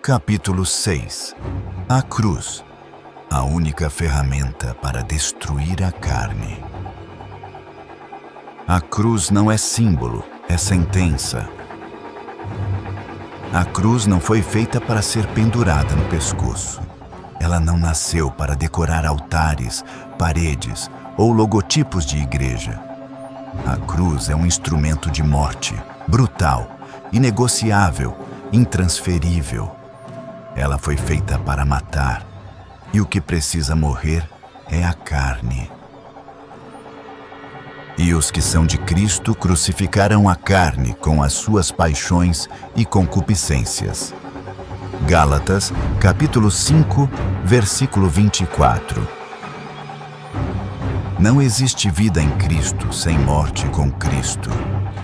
Capítulo 6. A cruz, a única ferramenta para destruir a carne. A cruz não é símbolo, é sentença. A cruz não foi feita para ser pendurada no pescoço. Ela não nasceu para decorar altares, paredes ou logotipos de igreja. A cruz é um instrumento de morte, brutal, inegociável, intransferível. Ela foi feita para matar, e o que precisa morrer é a carne. E os que são de Cristo crucificaram a carne com as suas paixões e concupiscências. Gálatas, capítulo 5, versículo 24. Não existe vida em Cristo sem morte com Cristo.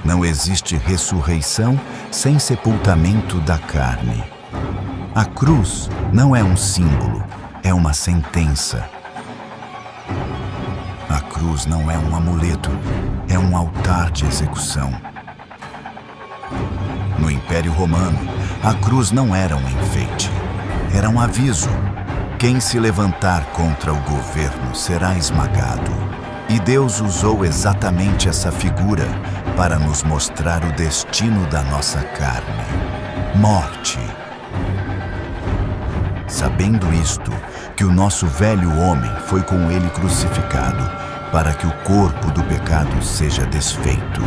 Não existe ressurreição sem sepultamento da carne. A cruz não é um símbolo, é uma sentença. A cruz não é um amuleto, é um altar de execução. No Império Romano, a cruz não era um enfeite, era um aviso. Quem se levantar contra o governo será esmagado. E Deus usou exatamente essa figura para nos mostrar o destino da nossa carne: morte. Sabendo isto, que o nosso velho homem foi com ele crucificado, para que o corpo do pecado seja desfeito.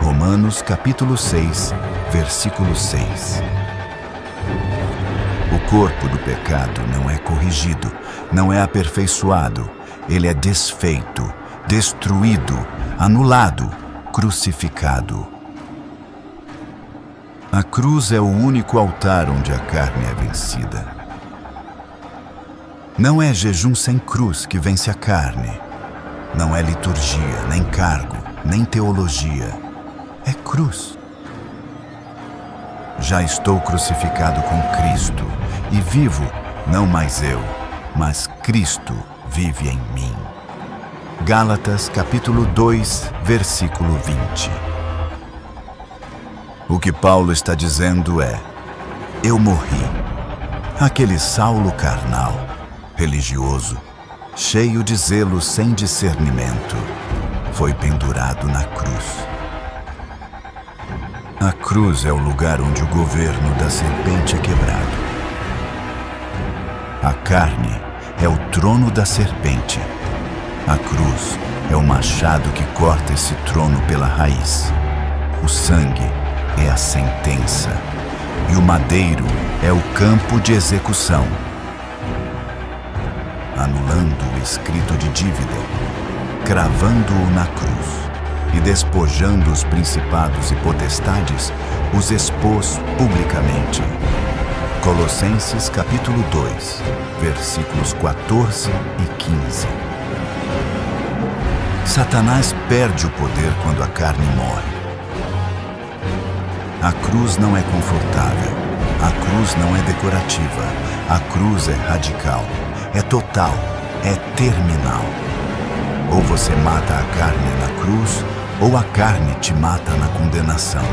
Romanos capítulo 6, versículo 6. O corpo do pecado não é corrigido, não é aperfeiçoado, ele é desfeito, destruído, anulado, crucificado. A cruz é o único altar onde a carne é vencida. Não é jejum sem cruz que vence a carne. Não é liturgia, nem cargo, nem teologia. É cruz. Já estou crucificado com Cristo, e vivo, não mais eu, mas Cristo vive em mim. Gálatas capítulo 2, versículo 20. O que Paulo está dizendo é: eu morri. Aquele Saulo carnal, religioso, cheio de zelo sem discernimento, foi pendurado na cruz. A cruz é o lugar onde o governo da serpente é quebrado. A carne é o trono da serpente. A cruz é o machado que corta esse trono pela raiz. O sangue é a sentença, e o madeiro é o campo de execução. Anulando o escrito de dívida, cravando-o na cruz e despojando os principados e potestades, os expôs publicamente. Colossenses capítulo 2, versículos 14 e 15. Satanás perde o poder quando a carne morre. A cruz não é confortável, a cruz não é decorativa, a cruz é radical, é total, é terminal. Ou você mata a carne na cruz, ou a carne te mata na condenação.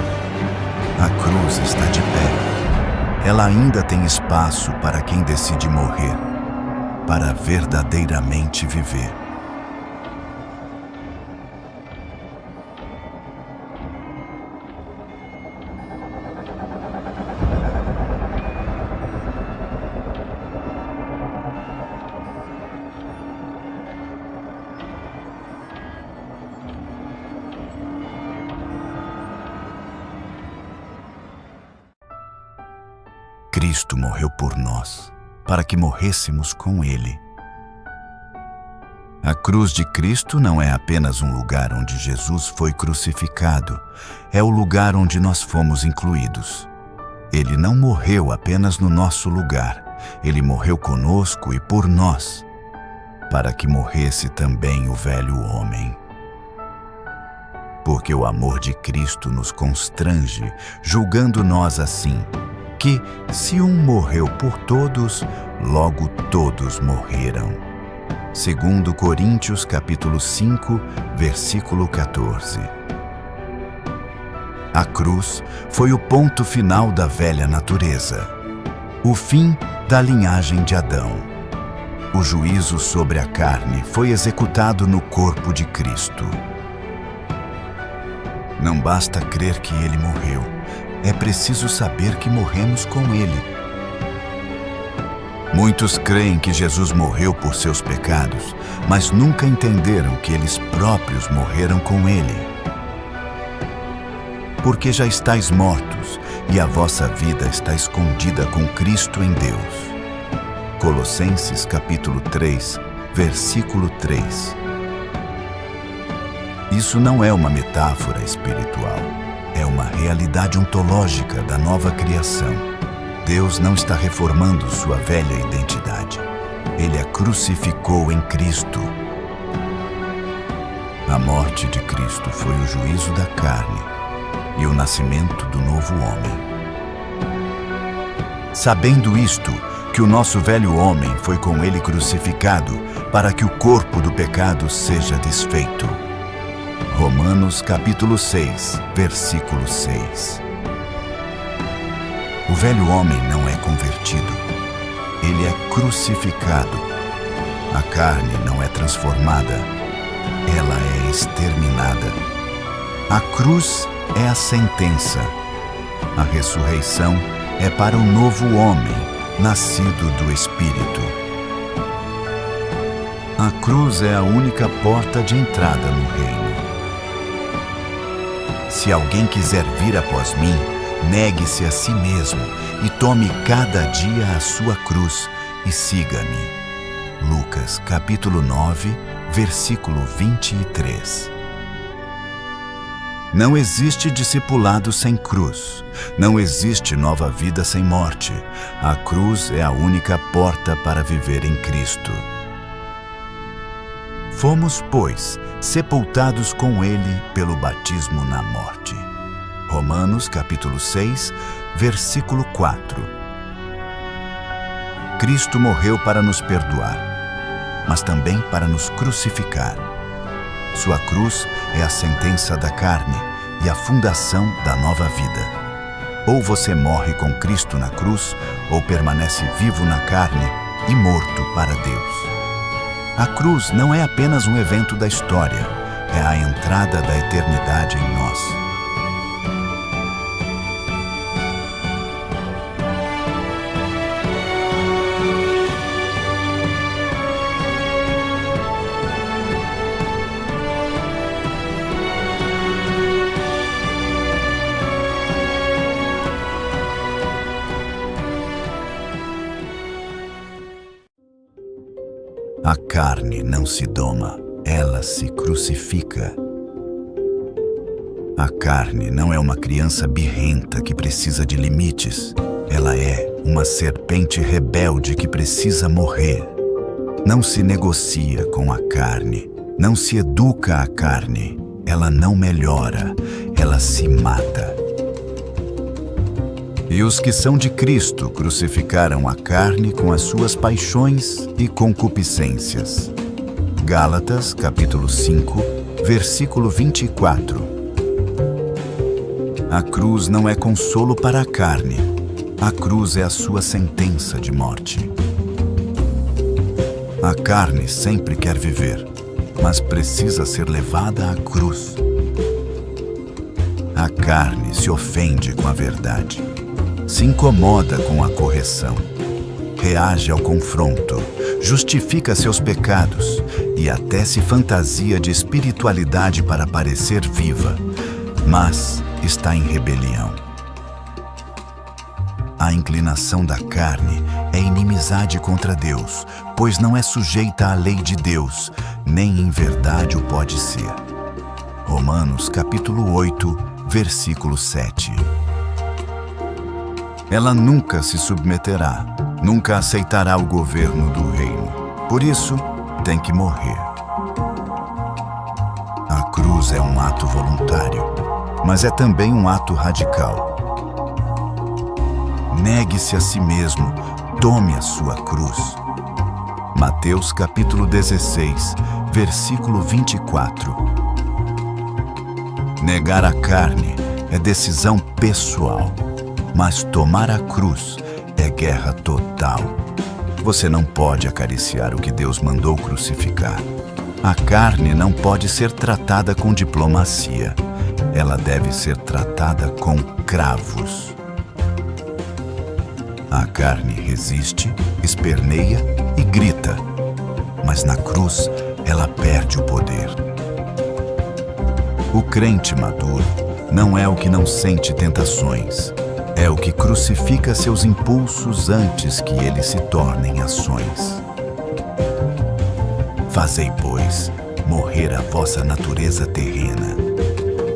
A cruz está de pé. Ela ainda tem espaço para quem decide morrer, para verdadeiramente viver. Cristo morreu por nós, para que morrêssemos com Ele. A cruz de Cristo não é apenas um lugar onde Jesus foi crucificado, é o lugar onde nós fomos incluídos. Ele não morreu apenas no nosso lugar, Ele morreu conosco e por nós, para que morresse também o velho homem. Porque o amor de Cristo nos constrange, julgando nós assim, que, se um morreu por todos, logo todos morreram. 2 Coríntios capítulo 5, versículo 14. A cruz foi o ponto final da velha natureza. O fim da linhagem de Adão. O juízo sobre a carne foi executado no corpo de Cristo. Não basta crer que ele morreu, é preciso saber que morremos com ele. Muitos creem que Jesus morreu por seus pecados, mas nunca entenderam que eles próprios morreram com ele. Porque já estáis mortos, e a vossa vida está escondida com Cristo em Deus. Colossenses capítulo 3, versículo 3. Isso não é uma metáfora espiritual, é uma realidade ontológica da nova criação. Deus não está reformando sua velha identidade. Ele a crucificou em Cristo. A morte de Cristo foi o juízo da carne e o nascimento do novo homem. Sabendo isto, que o nosso velho homem foi com ele crucificado, para que o corpo do pecado seja desfeito. Romanos capítulo 6, versículo 6. O velho homem não é convertido, ele é crucificado. A carne não é transformada, ela é exterminada. A cruz é a sentença. A ressurreição é para o novo homem, nascido do Espírito. A cruz é a única porta de entrada no reino. Se alguém quiser vir após mim, negue-se a si mesmo e tome cada dia a sua cruz e siga-me. Lucas capítulo 9, versículo 23. Não existe discipulado sem cruz. Não existe nova vida sem morte. A cruz é a única porta para viver em Cristo. Fomos, pois, sepultados com ele pelo batismo na morte. Romanos capítulo 6, versículo 4. Cristo morreu para nos perdoar, mas também para nos crucificar. Sua cruz é a sentença da carne e a fundação da nova vida. Ou você morre com Cristo na cruz, ou permanece vivo na carne e morto para Deus. A cruz não é apenas um evento da história, é a entrada da eternidade em nós. A carne não se doma, ela se crucifica. A carne não é uma criança birrenta que precisa de limites. Ela é uma serpente rebelde que precisa morrer. Não se negocia com a carne, não se educa a carne. Ela não melhora, ela se mata. E os que são de Cristo crucificaram a carne com as suas paixões e concupiscências. Gálatas, capítulo 5, versículo 24. A cruz não é consolo para a carne. A cruz é a sua sentença de morte. A carne sempre quer viver, mas precisa ser levada à cruz. A carne se ofende com a verdade. Se incomoda com a correção, reage ao confronto, justifica seus pecados e até se fantasia de espiritualidade para parecer viva, mas está em rebelião. A inclinação da carne é inimizade contra Deus, pois não é sujeita à lei de Deus, nem em verdade o pode ser. Romanos capítulo 8, versículo 7. Ela nunca se submeterá, nunca aceitará o governo do reino. Por isso, tem que morrer. A cruz é um ato voluntário, mas é também um ato radical. Negue-se a si mesmo, tome a sua cruz. Mateus capítulo 16, versículo 24. Negar a carne é decisão pessoal. Mas tomar a cruz é guerra total. Você não pode acariciar o que Deus mandou crucificar. A carne não pode ser tratada com diplomacia. Ela deve ser tratada com cravos. A carne resiste, esperneia e grita, mas na cruz ela perde o poder. O crente maduro não é o que não sente tentações, é o que crucifica seus impulsos antes que eles se tornem ações. Fazei, pois, morrer a vossa natureza terrena.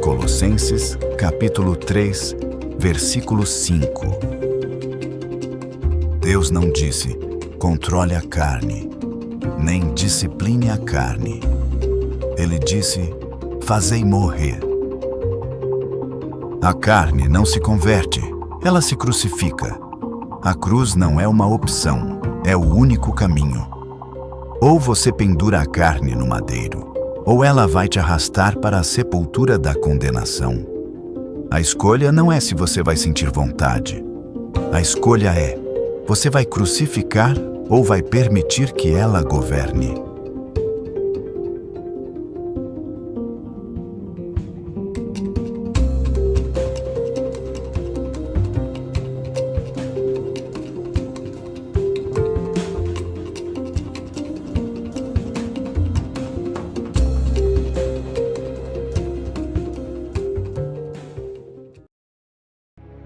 Colossenses, capítulo 3, versículo 5. Deus não disse, controle a carne, nem discipline a carne. Ele disse, fazei morrer. A carne não se converte, ela se crucifica. A cruz não é uma opção, é o único caminho. Ou você pendura a carne no madeiro, ou ela vai te arrastar para a sepultura da condenação. A escolha não é se você vai sentir vontade. A escolha é, você vai crucificar ou vai permitir que ela governe?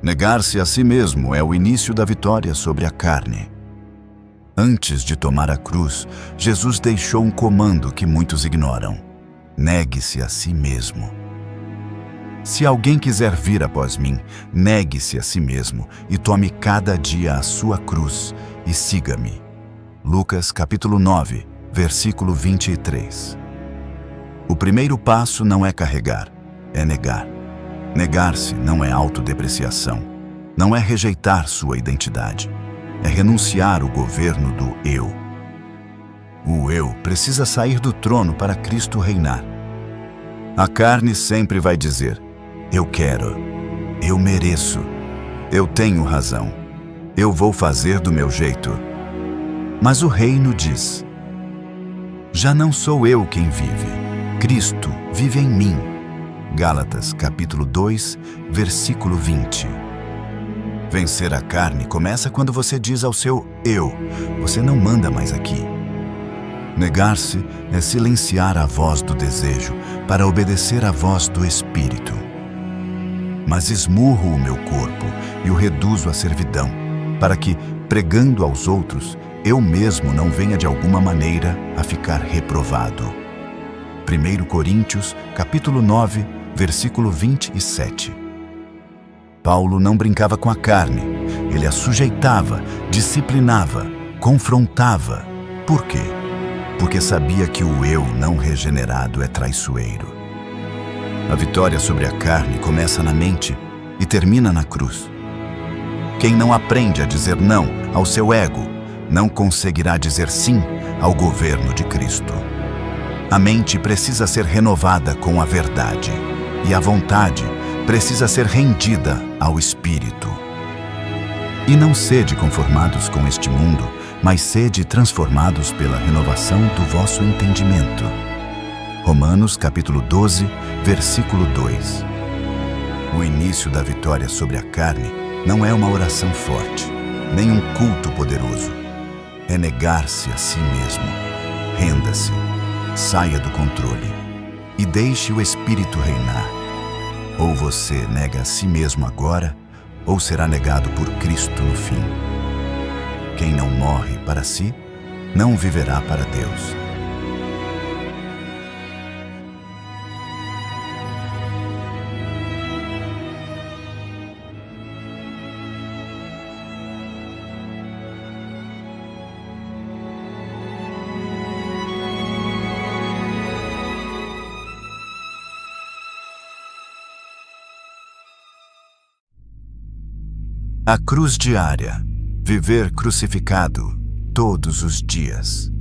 Negar-se a si mesmo é o início da vitória sobre a carne. Antes de tomar a cruz, Jesus deixou um comando que muitos ignoram. Negue-se a si mesmo. Se alguém quiser vir após mim, negue-se a si mesmo e tome cada dia a sua cruz e siga-me. Lucas capítulo 9, versículo 23. O primeiro passo não é carregar, é negar. Negar-se não é autodepreciação, não é rejeitar sua identidade, é renunciar o governo do eu. O eu precisa sair do trono para Cristo reinar. A carne sempre vai dizer, eu quero, eu mereço, eu tenho razão, eu vou fazer do meu jeito. Mas o reino diz, já não sou eu quem vive, Cristo vive em mim. Gálatas, capítulo 2, versículo 20. Vencer a carne começa quando você diz ao seu eu, você não manda mais aqui. Negar-se é silenciar a voz do desejo para obedecer à voz do Espírito. Mas esmurro o meu corpo e o reduzo à servidão, para que, pregando aos outros, eu mesmo não venha de alguma maneira a ficar reprovado. 1 Coríntios, capítulo 9, versículo 27. Paulo não brincava com a carne, ele a sujeitava, disciplinava, confrontava. Por quê? Porque sabia que o eu não regenerado é traiçoeiro. A vitória sobre a carne começa na mente e termina na cruz. Quem não aprende a dizer não ao seu ego, não conseguirá dizer sim ao governo de Cristo. A mente precisa ser renovada com a verdade. E a vontade precisa ser rendida ao Espírito. E não sede conformados com este mundo, mas sede transformados pela renovação do vosso entendimento. Romanos capítulo 12, versículo 2. O início da vitória sobre a carne não é uma oração forte, nem um culto poderoso. É negar-se a si mesmo. Renda-se, saia do controle e deixe o Espírito reinar. Ou você nega a si mesmo agora, ou será negado por Cristo no fim. Quem não morre para si, não viverá para Deus. A cruz diária. Viver crucificado todos os dias.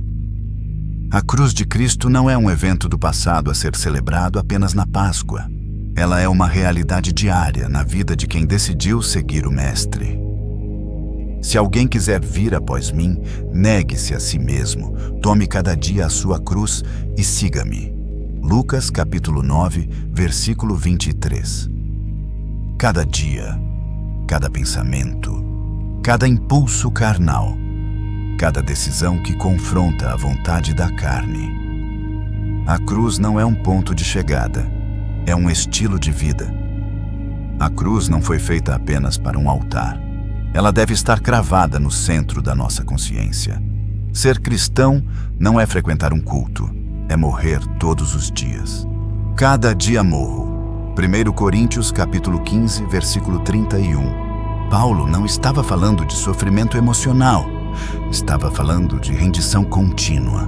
A cruz de Cristo não é um evento do passado a ser celebrado apenas na Páscoa. Ela é uma realidade diária na vida de quem decidiu seguir o Mestre. Se alguém quiser vir após mim, negue-se a si mesmo, tome cada dia a sua cruz e siga-me. Lucas capítulo 9, versículo 23. Cada dia, cada pensamento, cada impulso carnal, cada decisão que confronta a vontade da carne. A cruz não é um ponto de chegada, é um estilo de vida. A cruz não foi feita apenas para um altar. Ela deve estar cravada no centro da nossa consciência. Ser cristão não é frequentar um culto, é morrer todos os dias. Cada dia morro. 1 Coríntios capítulo 15, versículo 31. Paulo não estava falando de sofrimento emocional, estava falando de rendição contínua.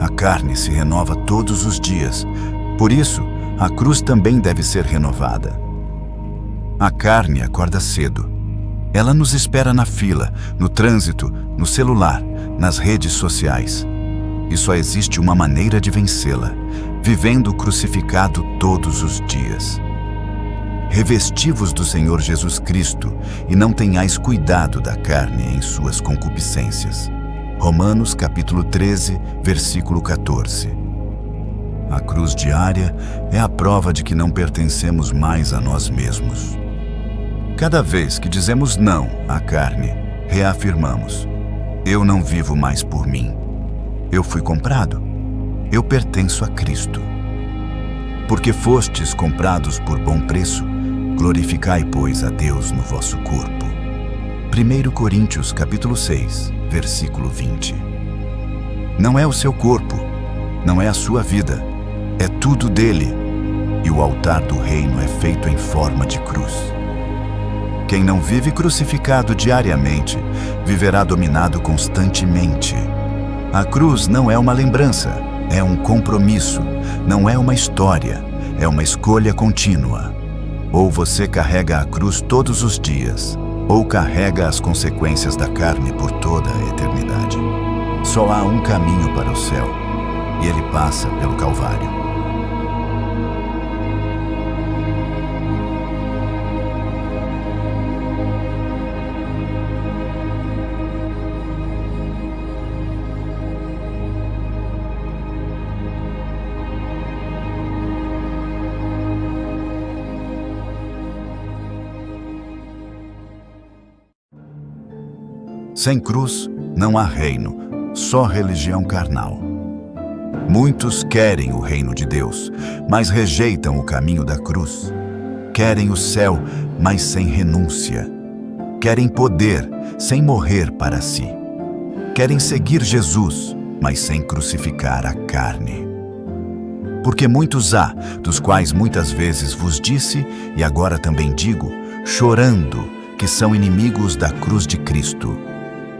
A carne se renova todos os dias, por isso a cruz também deve ser renovada. A carne acorda cedo. Ela nos espera na fila, no trânsito, no celular, nas redes sociais. E só existe uma maneira de vencê-la, vivendo crucificado todos os dias. Revesti-vos do Senhor Jesus Cristo e não tenhais cuidado da carne em suas concupiscências. Romanos capítulo 13, versículo 14. A cruz diária é a prova de que não pertencemos mais a nós mesmos. Cada vez que dizemos não à carne, reafirmamos: eu não vivo mais por mim. Eu fui comprado. Eu pertenço a Cristo. Porque fostes comprados por bom preço, glorificai, pois, a Deus no vosso corpo. 1 Coríntios capítulo 6, versículo 20. Não é o seu corpo, não é a sua vida, é tudo dele. E o altar do reino é feito em forma de cruz. Quem não vive crucificado diariamente, viverá dominado constantemente. A cruz não é uma lembrança, é um compromisso, não é uma história, é uma escolha contínua. Ou você carrega a cruz todos os dias, ou carrega as consequências da carne por toda a eternidade. Só há um caminho para o céu, e ele passa pelo Calvário. Sem cruz, não há reino, só religião carnal. Muitos querem o reino de Deus, mas rejeitam o caminho da cruz. Querem o céu, mas sem renúncia. Querem poder, sem morrer para si. Querem seguir Jesus, mas sem crucificar a carne. Porque muitos há, dos quais muitas vezes vos disse, e agora também digo, chorando, que são inimigos da cruz de Cristo.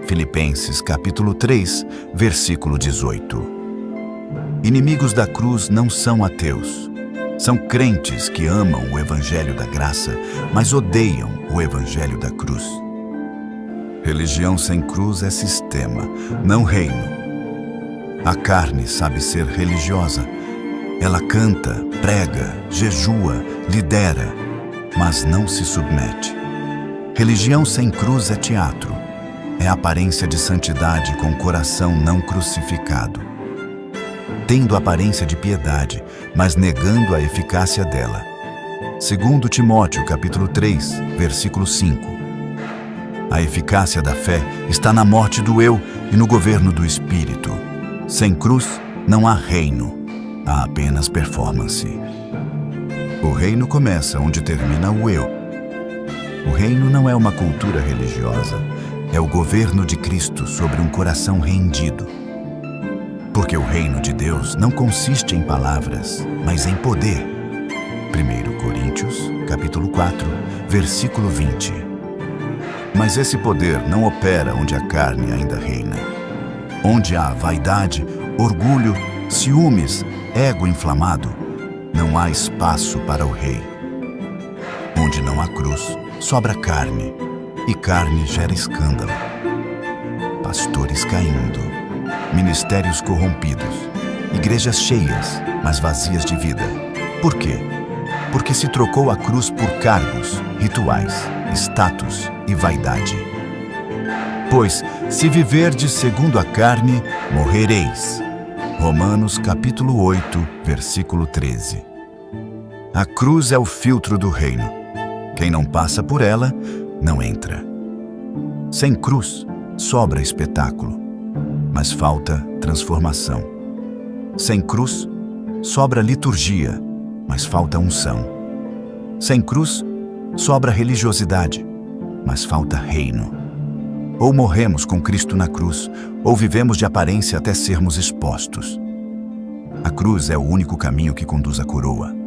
Filipenses capítulo 3, versículo 18. Inimigos da cruz não são ateus. São crentes que amam o evangelho da graça, mas odeiam o evangelho da cruz. Religião sem cruz é sistema, não reino. A carne sabe ser religiosa. Ela canta, prega, jejua, lidera, mas não se submete. Religião sem cruz é teatro. É aparência de santidade com coração não crucificado. Tendo aparência de piedade, mas negando a eficácia dela. 2 Timóteo capítulo 3, versículo 5. A eficácia da fé está na morte do eu e no governo do espírito. Sem cruz, não há reino, há apenas performance. O reino começa onde termina o eu. O reino não é uma cultura religiosa, é o governo de Cristo sobre um coração rendido. Porque o reino de Deus não consiste em palavras, mas em poder. 1 Coríntios, capítulo 4, versículo 20. Mas esse poder não opera onde a carne ainda reina. Onde há vaidade, orgulho, ciúmes, ego inflamado, não há espaço para o rei. Onde não há cruz, sobra carne, e carne gera escândalo. Pastores caindo, ministérios corrompidos, igrejas cheias, mas vazias de vida. Por quê? Porque se trocou a cruz por cargos, rituais, status e vaidade. Pois, se viverdes segundo a carne, morrereis. Romanos capítulo 8, versículo 13. A cruz é o filtro do reino. Quem não passa por ela, não entra. Sem cruz, sobra espetáculo, mas falta transformação. Sem cruz, sobra liturgia, mas falta unção. Sem cruz, sobra religiosidade, mas falta reino. Ou morremos com Cristo na cruz, ou vivemos de aparência até sermos expostos. A cruz é o único caminho que conduz à coroa.